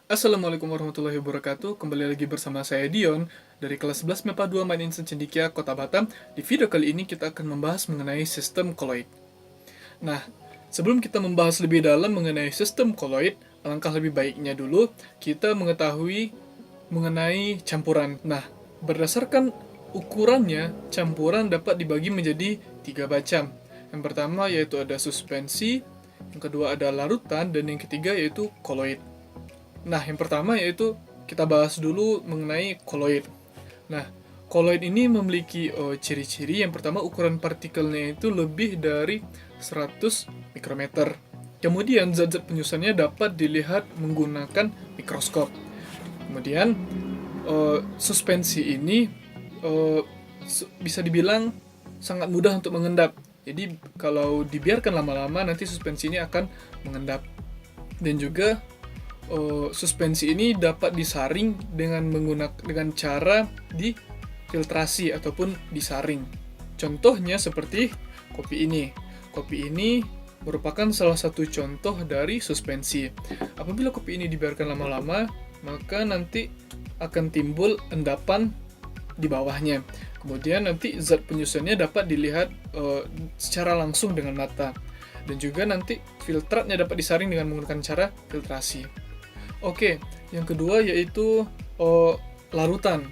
Assalamualaikum warahmatullahi wabarakatuh. Kembali lagi bersama saya Dion dari kelas 11 MIPA 2 Maninsen Cendikia, Kota Batam. Di video kali ini kita akan membahas mengenai sistem koloid. Nah, sebelum kita membahas lebih dalam mengenai sistem koloid, alangkah lebih baiknya dulu kita mengetahui mengenai campuran. Nah, berdasarkan ukurannya, campuran dapat dibagi menjadi 3 macam. Yang pertama yaitu ada suspensi, yang kedua ada larutan, dan yang ketiga yaitu koloid. Nah, yang pertama yaitu kita bahas dulu mengenai koloid. Nah, koloid ini memiliki ciri-ciri. Yang pertama, ukuran partikelnya itu lebih dari 100 mikrometer. Kemudian, zat-zat penyusunnya dapat dilihat menggunakan mikroskop. Kemudian, suspensi ini bisa dibilang sangat mudah untuk mengendap. Jadi, kalau dibiarkan lama-lama, nanti suspensi ini akan mengendap. Dan juga suspensi ini dapat disaring dengan cara difiltrasi ataupun disaring. Contohnya seperti kopi ini. Kopi ini merupakan salah satu contoh dari suspensi. Apabila kopi ini dibiarkan lama-lama, maka nanti akan timbul endapan di bawahnya. Kemudian nanti zat penyusunnya dapat dilihat secara langsung dengan mata. Dan juga nanti filtratnya dapat disaring dengan menggunakan cara filtrasi. Oke, yang kedua yaitu larutan.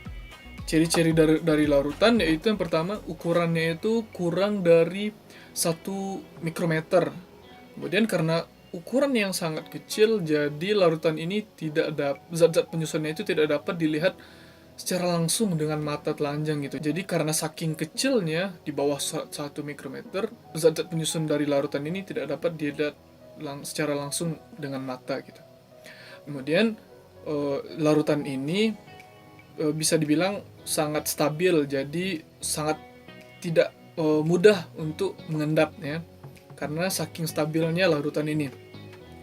Ciri-ciri dari larutan yaitu yang pertama, ukurannya itu kurang dari 1 mikrometer. Kemudian karena ukuran yang sangat kecil, jadi larutan ini zat-zat penyusunnya itu tidak dapat dilihat secara langsung dengan mata telanjang gitu. Jadi karena saking kecilnya, di bawah 1 mikrometer, zat-zat penyusun dari larutan ini tidak dapat dilihat secara langsung dengan mata gitu. Kemudian larutan ini bisa dibilang sangat stabil, jadi sangat tidak mudah untuk mengendap ya, karena saking stabilnya larutan ini.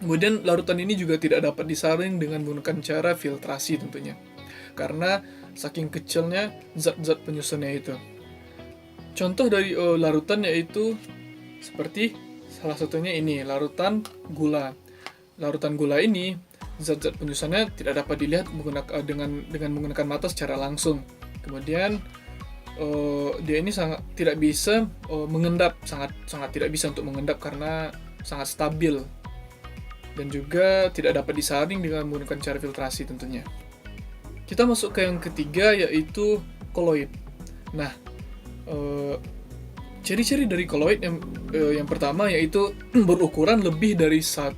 Kemudian larutan ini juga tidak dapat disaring dengan menggunakan cara filtrasi tentunya, karena saking kecilnya zat-zat penyusunnya itu. Contoh dari larutan yaitu seperti salah satunya ini, larutan gula. Larutan gula ini zat-zat penyusunnya tidak dapat dilihat dengan menggunakan mata secara langsung. Kemudian dia ini sangat tidak bisa mengendap, sangat tidak bisa untuk mengendap karena sangat stabil, dan juga tidak dapat disaring dengan menggunakan cara filtrasi tentunya. Kita masuk ke yang ketiga yaitu koloid. Nah, ciri-ciri dari koloid yang pertama yaitu berukuran lebih dari 1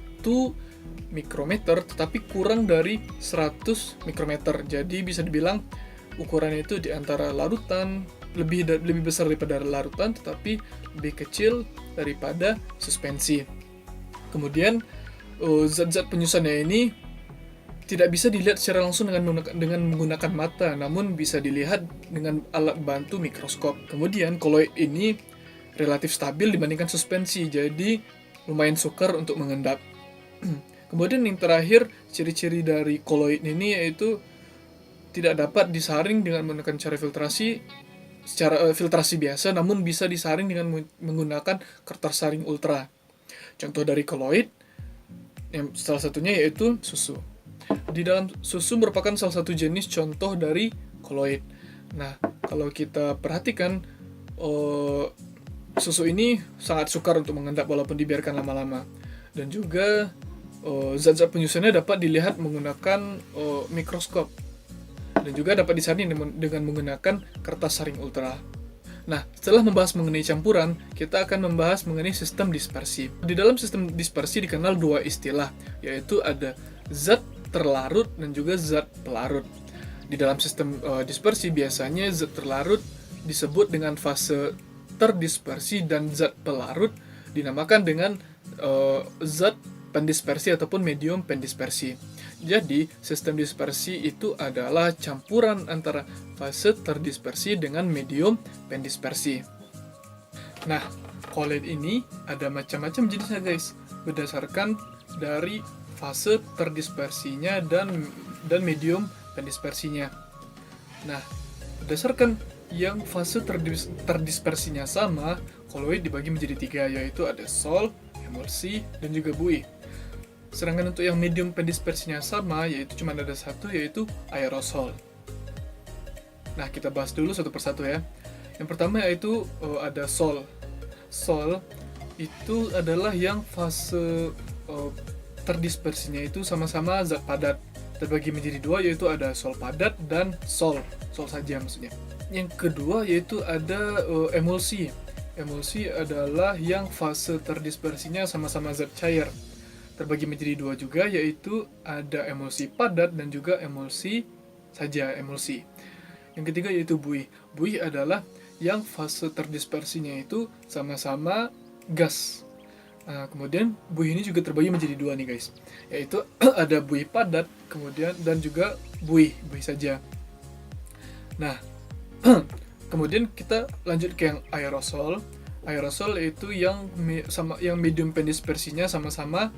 mikrometer tetapi kurang dari 100 mikrometer. Jadi bisa dibilang ukurannya itu di antara larutan, lebih besar daripada larutan tetapi lebih kecil daripada suspensi. Kemudian zat-zat penyusunnya ini tidak bisa dilihat secara langsung dengan menggunakan mata, namun bisa dilihat dengan alat bantu mikroskop. Kemudian koloid ini relatif stabil dibandingkan suspensi, jadi lumayan sukar untuk mengendap. Kemudian yang terakhir, ciri-ciri dari koloid ini yaitu tidak dapat disaring dengan menggunakan cara filtrasi biasa, namun bisa disaring dengan menggunakan kertas saring ultra. Contoh dari koloid, yang salah satunya yaitu susu. Di dalam susu merupakan salah satu jenis contoh dari koloid. Nah, kalau kita perhatikan, susu ini sangat sukar untuk mengendap walaupun dibiarkan lama-lama. Dan juga zat-zat penyusunnya dapat dilihat menggunakan mikroskop, dan juga dapat disaring dengan menggunakan kertas saring ultra. Nah, setelah membahas mengenai campuran, kita akan membahas mengenai sistem dispersi. Di dalam sistem dispersi dikenal 2 istilah, yaitu ada zat terlarut dan juga zat pelarut. Di dalam sistem dispersi biasanya zat terlarut disebut dengan fase terdispersi dan zat pelarut dinamakan dengan zat pendispersi ataupun medium pendispersi. Jadi, sistem dispersi itu adalah campuran antara fase terdispersi dengan medium pendispersi. Nah, koloid ini ada macam-macam jenisnya guys, berdasarkan dari fase terdispersinya dan medium pendispersinya. Nah, berdasarkan yang fase terdispersinya sama, koloid dibagi menjadi 3, yaitu ada sol, emulsi, dan juga buih. Sedangkan untuk yang medium pendispersinya sama, yaitu cuma ada satu, yaitu aerosol. Nah, kita bahas dulu satu persatu ya. Yang pertama yaitu ada sol. Sol itu adalah yang fase terdispersinya itu sama-sama zat padat. Terbagi menjadi dua, yaitu ada sol padat dan sol saja maksudnya. Yang kedua yaitu ada emulsi. Emulsi adalah yang fase terdispersinya sama-sama zat cair. Terbagi menjadi dua juga, yaitu ada emulsi padat dan juga emulsi saja, emulsi. Yang ketiga yaitu buih. Buih adalah yang fase terdispersinya itu sama-sama gas. Nah, kemudian buih ini juga terbagi menjadi dua nih guys, yaitu ada buih padat, kemudian dan juga buih saja. Nah, kemudian kita lanjut ke yang aerosol. Aerosol itu yang medium pendispersinya sama-sama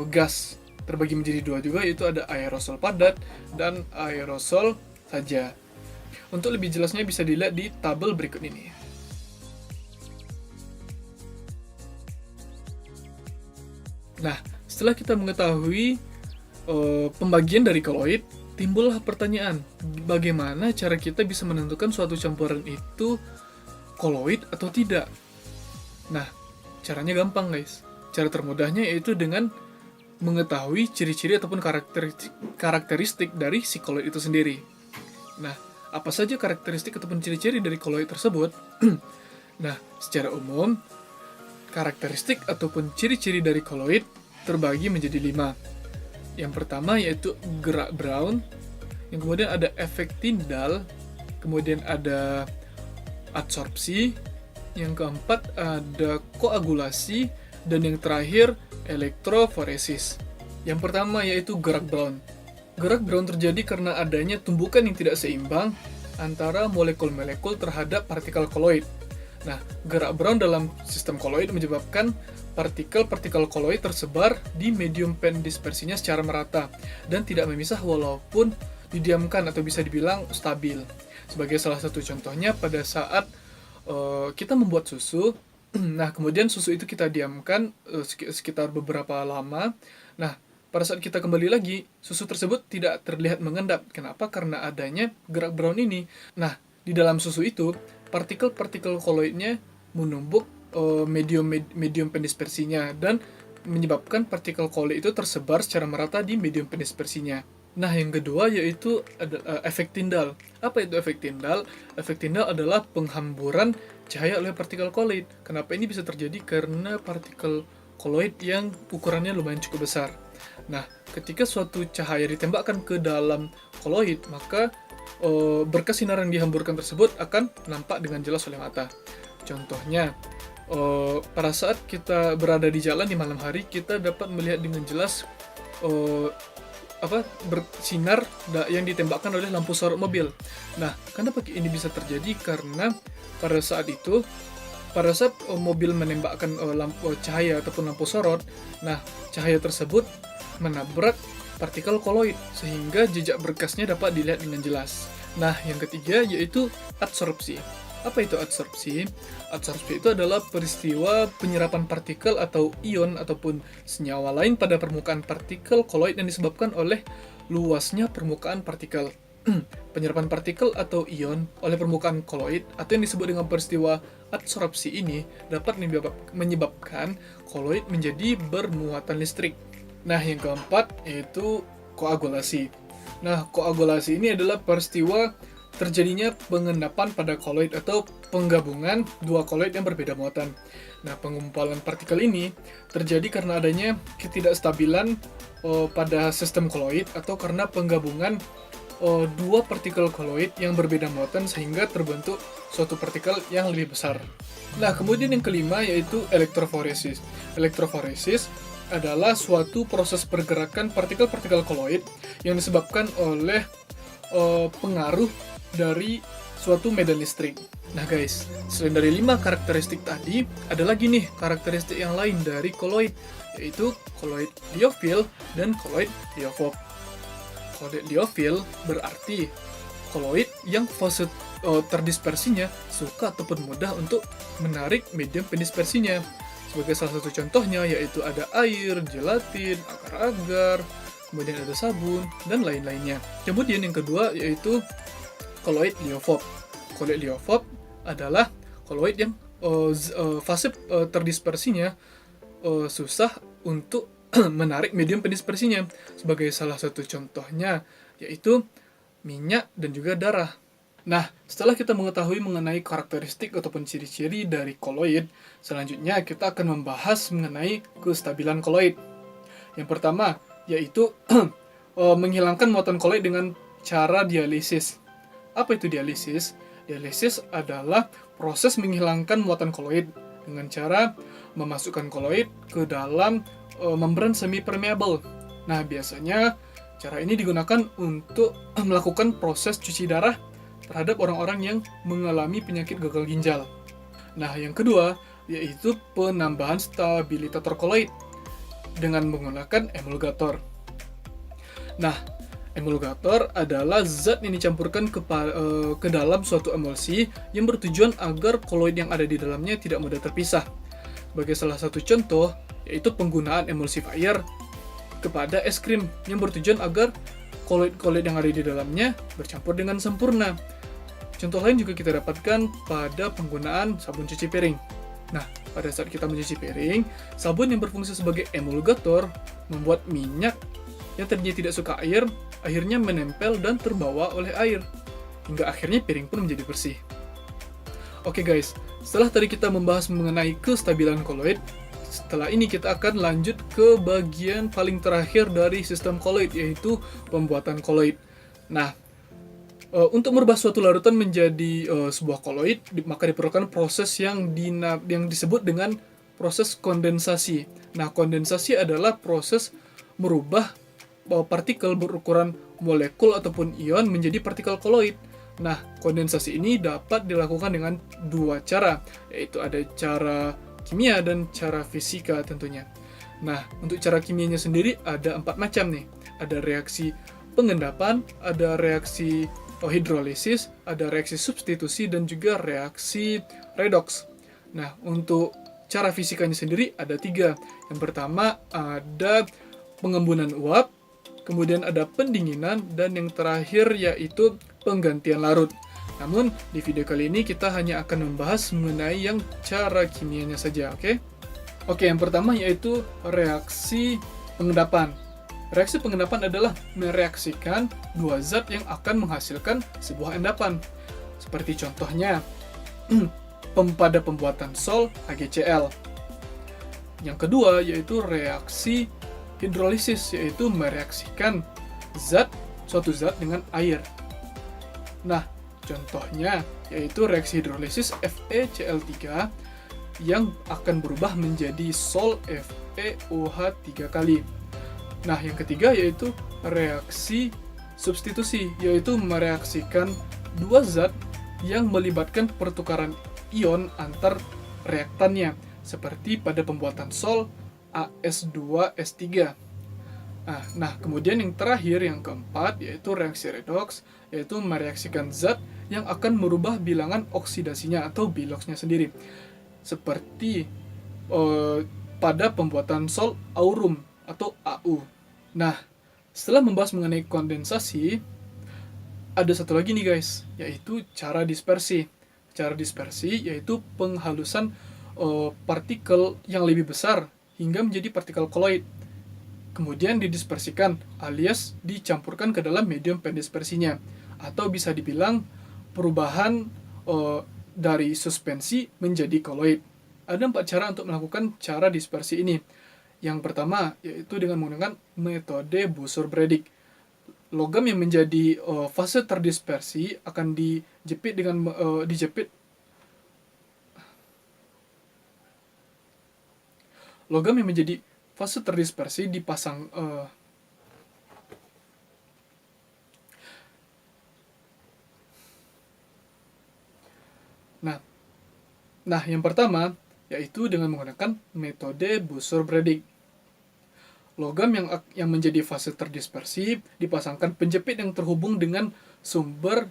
gas. Terbagi menjadi dua juga, yaitu ada aerosol padat dan aerosol saja. Untuk lebih jelasnya bisa dilihat di tabel berikut ini. Nah, setelah kita mengetahui pembagian dari koloid, timbullah pertanyaan, bagaimana cara kita bisa menentukan suatu campuran itu koloid atau tidak? Nah, caranya gampang guys. Cara termudahnya yaitu dengan mengetahui ciri-ciri ataupun karakteristik dari si koloid itu sendiri. Nah, apa saja karakteristik ataupun ciri-ciri dari koloid tersebut? Nah, secara umum, karakteristik ataupun ciri-ciri dari koloid terbagi menjadi 5. Yang pertama yaitu gerak Brown, yang kemudian ada efek Tyndall, kemudian ada adsorpsi, yang keempat ada koagulasi, dan yang terakhir elektroforesis. Yang pertama yaitu gerak Brown. Gerak Brown terjadi karena adanya tumbukan yang tidak seimbang antara molekul-molekul terhadap partikel koloid. Nah, gerak Brown dalam sistem koloid menyebabkan partikel-partikel koloid tersebar di medium pendispersinya secara merata dan tidak memisah walaupun didiamkan atau bisa dibilang stabil. Sebagai salah satu contohnya pada saat kita membuat susu, nah kemudian susu itu kita diamkan sekitar beberapa lama. Nah, pada saat kita kembali lagi, susu tersebut tidak terlihat mengendap. Kenapa? Karena adanya gerak Brown ini. Nah, di dalam susu itu, partikel-partikel koloidnya menumbuk medium pendispersinya dan menyebabkan partikel koloid itu tersebar secara merata di medium pendispersinya. Nah, yang kedua yaitu ada efek Tyndall. Apa itu efek Tyndall? Efek Tyndall adalah penghamburan cahaya oleh partikel koloid. Kenapa ini bisa terjadi? Karena partikel koloid yang ukurannya lumayan cukup besar. Nah, ketika suatu cahaya ditembakkan ke dalam koloid, maka berkas sinar yang dihamburkan tersebut akan nampak dengan jelas oleh mata. Contohnya, pada saat kita berada di jalan di malam hari, kita dapat melihat dengan jelas bersinar yang ditembakkan oleh lampu sorot mobil. Nah, kenapa ini bisa terjadi? Karena pada saat mobil menembakkan lampu cahaya ataupun lampu sorot, nah cahaya tersebut menabrak partikel koloid sehingga jejak berkasnya dapat dilihat dengan jelas. Nah, yang ketiga yaitu adsorpsi. Apa itu adsorpsi? Adsorpsi itu adalah peristiwa penyerapan partikel atau ion ataupun senyawa lain pada permukaan partikel koloid yang disebabkan oleh luasnya permukaan partikel. Penyerapan partikel atau ion oleh permukaan koloid atau yang disebut dengan peristiwa adsorpsi ini dapat menyebabkan koloid menjadi bermuatan listrik. Nah, yang keempat yaitu koagulasi. Nah, koagulasi ini adalah peristiwa terjadinya pengendapan pada koloid atau penggabungan dua koloid yang berbeda muatan. Nah, pengumpulan partikel ini terjadi karena adanya ketidakstabilan pada sistem koloid atau karena penggabungan dua partikel koloid yang berbeda muatan sehingga terbentuk suatu partikel yang lebih besar. Nah, kemudian yang kelima yaitu elektroforesis. Elektroforesis adalah suatu proses pergerakan partikel-partikel koloid yang disebabkan oleh pengaruh dari suatu medan listrik. Nah guys, selain dari 5 karakteristik tadi, ada lagi nih karakteristik yang lain dari koloid, yaitu koloid liofil dan koloid liofob. Koloid liofil berarti koloid yang fase terdispersinya suka ataupun mudah untuk menarik medium pendispersinya. Sebagai salah satu contohnya yaitu ada air, gelatin, agar-agar, kemudian ada sabun, dan lain-lainnya. Kemudian yang kedua yaitu koloid liofob. Koloid liofob adalah koloid yang fase terdispersinya susah untuk menarik medium pendispersinya. Sebagai salah satu contohnya yaitu minyak dan juga darah. Nah, setelah kita mengetahui mengenai karakteristik ataupun ciri-ciri dari koloid, selanjutnya kita akan membahas mengenai kestabilan koloid. Yang pertama, yaitu menghilangkan muatan koloid dengan cara dialisis. Apa itu dialisis? Dialisis adalah proses menghilangkan muatan koloid dengan cara memasukkan koloid ke dalam membran semi-permeable. Nah, biasanya cara ini digunakan untuk melakukan proses cuci darah terhadap orang-orang yang mengalami penyakit gagal ginjal. Nah, yang kedua yaitu penambahan stabilitator koloid dengan menggunakan emulgator. Nah, emulgator adalah zat yang dicampurkan ke dalam suatu emulsi yang bertujuan agar koloid yang ada di dalamnya tidak mudah terpisah. Sebagai salah satu contoh yaitu penggunaan emulsifier kepada es krim yang bertujuan agar koloid-koloid yang ada di dalamnya bercampur dengan sempurna. Contoh lain juga kita dapatkan pada penggunaan sabun cuci piring. Nah, pada saat kita mencuci piring, sabun yang berfungsi sebagai emulgator membuat minyak yang tadinya tidak suka air, akhirnya menempel dan terbawa oleh air. Hingga akhirnya piring pun menjadi bersih. Oke guys, setelah tadi kita membahas mengenai kestabilan koloid, setelah ini kita akan lanjut ke bagian paling terakhir dari sistem koloid, yaitu pembuatan koloid. Nah, untuk merubah suatu larutan menjadi sebuah koloid, maka diperlukan proses yang disebut dengan proses kondensasi. Nah, kondensasi adalah proses merubah partikel berukuran molekul ataupun ion menjadi partikel koloid. Nah, kondensasi ini dapat dilakukan dengan dua cara, yaitu ada cara kimia dan cara fisika tentunya. Nah, untuk cara kimianya sendiri ada 4 macam nih. Ada reaksi pengendapan, ada reaksi hidrolisis, ada reaksi substitusi, dan juga reaksi redox. Nah, untuk cara fisikanya sendiri ada 3. Yang pertama ada pengembunan uap, kemudian ada pendinginan, dan yang terakhir yaitu penggantian larut. Namun, di video kali ini kita hanya akan membahas mengenai yang cara kimianya saja, oke? Oke, yang pertama yaitu reaksi pengendapan. Reaksi pengendapan adalah mereaksikan dua zat yang akan menghasilkan sebuah endapan. Seperti contohnya, pada pembuatan sol HgCl. Yang kedua yaitu reaksi hidrolisis, yaitu mereaksikan suatu zat dengan air. Nah, contohnya yaitu reaksi hidrolisis FeCl3 yang akan berubah menjadi sol FeOH 3 kali. Nah, yang ketiga yaitu reaksi substitusi, yaitu mereaksikan dua zat yang melibatkan pertukaran ion antar reaktannya, seperti pada pembuatan sol AS2S3. Nah, kemudian yang terakhir, yang keempat, yaitu reaksi redox, yaitu mereaksikan zat yang akan merubah bilangan oksidasinya atau biloxnya sendiri, seperti pada pembuatan sol aurum atau AU. Nah, setelah membahas mengenai kondensasi, ada satu lagi nih guys, yaitu cara dispersi. Cara dispersi yaitu penghalusan partikel yang lebih besar hingga menjadi partikel koloid. Kemudian didispersikan alias dicampurkan ke dalam medium pendispersinya, atau bisa dibilang perubahan dari suspensi menjadi koloid. Ada 4 cara untuk melakukan cara dispersi ini. Yang pertama yaitu dengan menggunakan metode Bussur-Bredig. Logam yang menjadi fase terdispersi akan dijepit dengan logam yang menjadi fase terdispersi dipasang Nah, yang pertama yaitu dengan menggunakan metode Bussur-Bredig. Logam yang menjadi fase terdispersi dipasangkan penjepit yang terhubung dengan sumber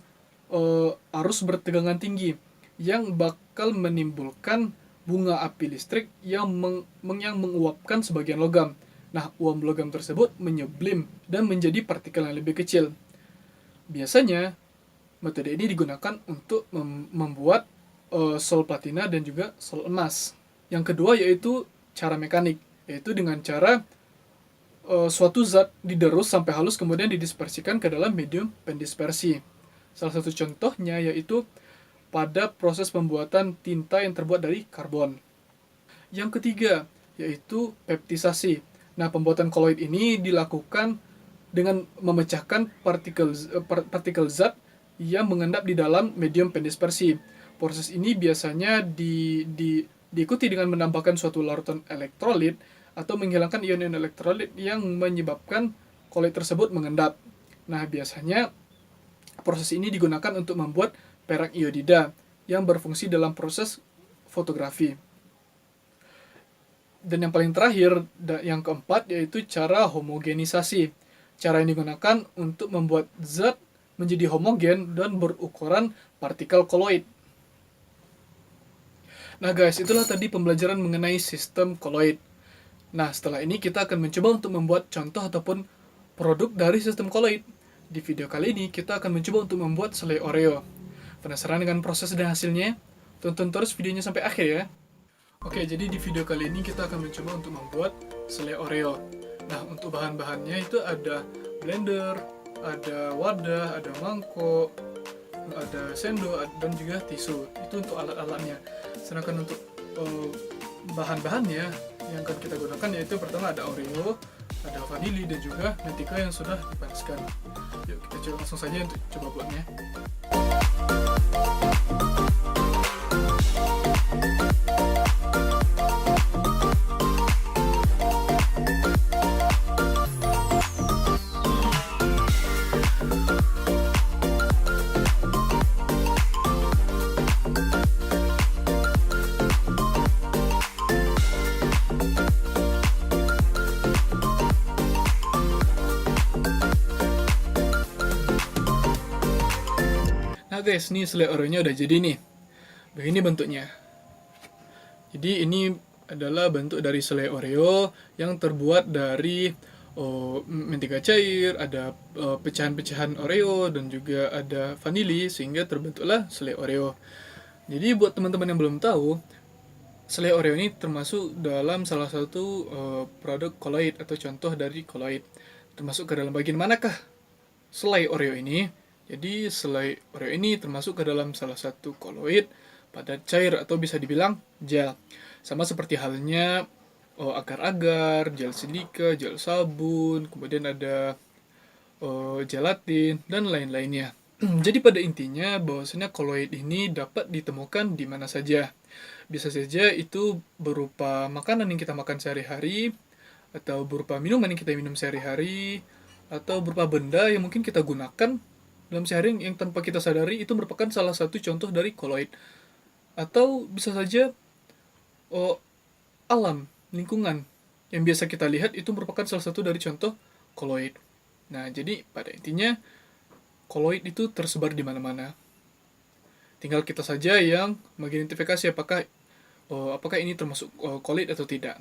arus bertegangan tinggi yang bakal menimbulkan bunga api listrik yang menguapkan sebagian logam. Nah, uap logam tersebut menyublim dan menjadi partikel yang lebih kecil. Biasanya, metode ini digunakan untuk membuat sol platina dan juga sol emas. Yang kedua yaitu cara mekanik, yaitu dengan cara suatu zat diderus sampai halus kemudian didispersikan ke dalam medium pendispersi. Salah satu contohnya yaitu pada proses pembuatan tinta yang terbuat dari karbon. Yang ketiga, yaitu peptisasi. Nah, pembuatan koloid ini dilakukan dengan memecahkan partikel zat yang mengendap di dalam medium pendispersi. Proses ini biasanya diikuti dengan menambahkan suatu larutan elektrolit atau menghilangkan ion-ion elektrolit yang menyebabkan koloid tersebut mengendap. Nah, biasanya proses ini digunakan untuk membuat perak iodida yang berfungsi dalam proses fotografi. Dan yang paling terakhir, yang keempat, yaitu cara homogenisasi. Cara yang digunakan untuk membuat zat menjadi homogen dan berukuran partikel koloid. Nah guys, itulah tadi pembelajaran mengenai sistem koloid. Nah, setelah ini kita akan mencoba untuk membuat contoh ataupun produk dari sistem koloid. Di video kali ini kita akan mencoba untuk membuat selai Oreo. Penasaran dengan proses dan hasilnya? Tonton terus videonya sampai akhir ya. Oke, jadi di video kali ini kita akan mencoba untuk membuat selai Oreo. Nah, untuk bahan-bahannya itu ada blender, ada wadah, ada mangkok, ada sendok, dan juga tisu. Itu untuk alat-alatnya. Sedangkan untuk bahan-bahannya yang akan kita gunakan yaitu pertama ada Oreo, ada vanili, dan juga mentega yang sudah dipanaskan. Yuk kita coba langsung saja untuk coba buatnya. Nah guys, nih selai Oreo-nya udah jadi nih. Begini bentuknya. Jadi ini adalah bentuk dari selai Oreo yang terbuat dari mentega cair, ada pecahan-pecahan Oreo, dan juga ada vanili sehingga terbentuklah selai Oreo. Jadi buat teman-teman yang belum tahu, selai Oreo ini termasuk dalam salah satu produk koloid atau contoh dari koloid. Termasuk ke dalam bagian manakah selai Oreo ini? Jadi selai Oreo ini termasuk ke dalam salah satu koloid padat cair atau bisa dibilang gel. Sama seperti halnya agar-agar, gel silika, gel sabun, kemudian ada gelatin, dan lain-lainnya. Jadi pada intinya bahwasanya koloid ini dapat ditemukan di mana saja. Bisa saja itu berupa makanan yang kita makan sehari-hari, atau berupa minuman yang kita minum sehari-hari, atau berupa benda yang mungkin kita gunakan dalam sehari yang tanpa kita sadari itu merupakan salah satu contoh dari koloid. Atau bisa saja alam, lingkungan yang biasa kita lihat itu merupakan salah satu dari contoh koloid. Nah, jadi pada intinya koloid itu tersebar di mana-mana. Tinggal kita saja yang mengidentifikasi apakah ini termasuk koloid atau tidak.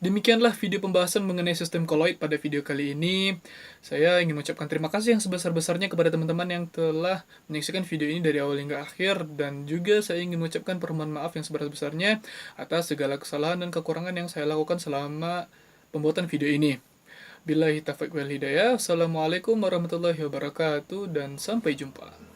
Demikianlah video pembahasan mengenai sistem koloid pada video kali ini. Saya ingin mengucapkan terima kasih yang sebesar-besarnya kepada teman-teman yang telah menyaksikan video ini dari awal hingga akhir. Dan juga saya ingin mengucapkan permohonan maaf yang sebesar-besarnya atas segala kesalahan dan kekurangan yang saya lakukan selama pembuatan video ini. Billahi taufiq wal hidayah. Assalamualaikum warahmatullahi wabarakatuh dan sampai jumpa.